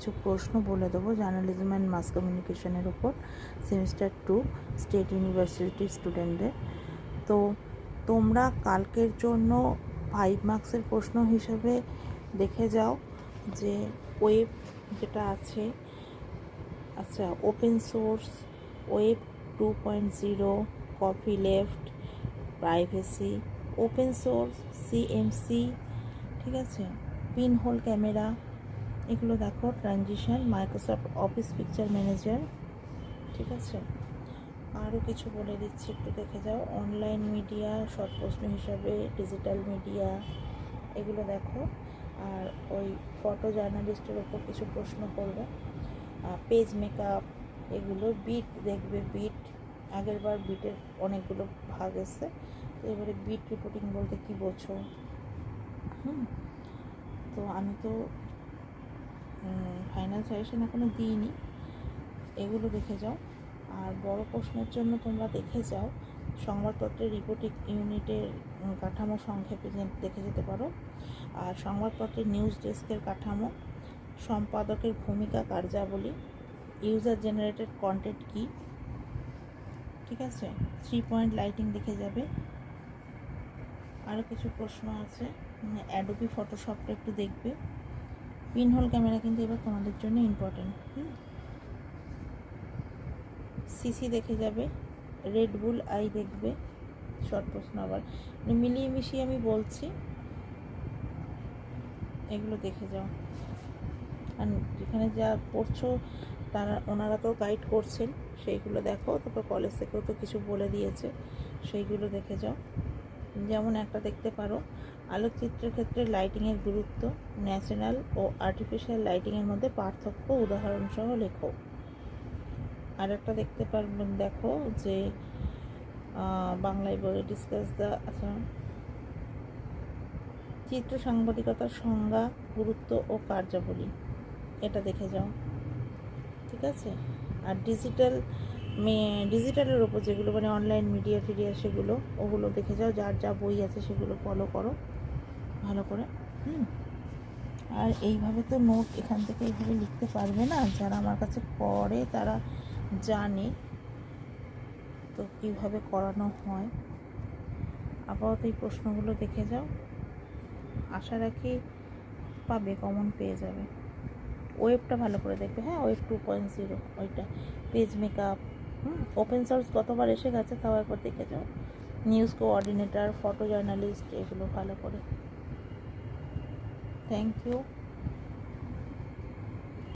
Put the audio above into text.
কিছু প্রশ্ন বলে দেবো জার্নালিজম অ্যান্ড মাস কমিউনিকেশনের উপর সেমিস্টার 2 স্টেট ইউনিভার্সিটির স্টুডেন্টদের। তো তোমরা কালকের জন্য 5 মার্কসের প্রশ্ন হিসেবে দেখে যাও যে ওয়েব যেটা আছে, আচ্ছা, open source, web 2.0, copy left, privacy, open source, CMC, ঠিক আছে, পিন হোল ক্যামেরা, এগুলো দেখো, transition, Microsoft office picture manager, ঠিক আছে। আরও কিছু বলে দিচ্ছি, একটু দেখে যাও। অনলাইন মিডিয়া শর্ট প্রশ্ন হিসাবে ডিজিটাল মিডিয়া, এগুলো দেখো। আর ওই ফটো জার্নালিস্টের ওপর কিছু প্রশ্ন করবে, পেজ মেকআপ, এগুলো বিট দেখবে, বিট আগের বার বিটের অনেকগুলো ভাগ এসছে, তো এবারে বিট রিপোর্টিং বলতে কী বোঝো। তো আমি তো ফাইনাল সাজেশন এখনও দিইনি, এগুলো দেখে যাও। আর বড় প্রশ্নের জন্য তোমরা দেখে যাও সংবাদপত্রের রিপোর্টিং ইউনিটের কাঠামো সংক্ষেপে দেখে যেতে পারো, আর সংবাদপত্রের নিউজ ডেস্কের কাঠামো, সম্পাদকের ভূমিকা, কার্যাবলী, ইউজার জেনারেটেড কন্টেন্ট কী, ঠিক আছে। 3 পয়েন্ট লাইটিং দেখে যাবে। আরও কিছু প্রশ্ন আছে, অ্যাডোবি ফটোশপটা একটু দেখবে। পিন হোল ক্যামেরা কিন্তু এবার তোমাদের জন্য ইম্পর্টেন্ট। সিসি দেখে যাবে, রেড বুল আই দেখবে, শর্ট প্রশ্ন আবার মিলিয়ে মিশিয়ে আমি বলছি, এগুলো দেখে যাও। আর যেখানে যা পড়ছো ওনারা তো গাইড করছেন, সেইগুলো দেখো। তারপর কলেজ থেকেও তো কিছু বলে দিয়েছে, সেইগুলো দেখে যাও। যেমন একটা দেখতে পারো, আলোকচিত্রের ক্ষেত্রে লাইটিংয়ের গুরুত্ব, ন্যাচারাল ও আর্টিফিশিয়াল লাইটিংয়ের মধ্যে পার্থক্য উদাহরণসহ লেখো। আর একটা দেখতে পারবেন, দেখো যে বাংলায় বলে ডিসকাস দ্য, আচ্ছা, চিত্র সাংবাদিকতার সংজ্ঞা, গুরুত্ব ও কার্যাবলী, এটা দেখে যাও, ঠিক আছে। আর ডিজিটালের ওপর যেগুলো মানে অনলাইন মিডিয়া ফিডিয়া, সেগুলো ওগুলো দেখে যাও, যার যা বই আছে সেগুলো ফলো করো ভালো করে। আর এইভাবে তো নোট এখান থেকে এইভাবে লিখতে পারবে না, যারা আমার কাছে পড়ে তারা জানে তো কীভাবে করানো হয়। আপাতত এই প্রশ্নগুলো দেখে যাও, আশা রাখি পাবে, কমন পেয়ে যাবে। ওয়েবটা ভালো করে দেখবে, হ্যাঁ, ওয়েব 2.0, ওইটা, পেজ মেকআপ, ওপেন সোর্স কতবার এসে গেছে তাও একবার দেখে যাও। নিউজ কোঅর্ডিনেটর, ফটো জার্নালিস্ট, এগুলো ভালো করে। Thank you.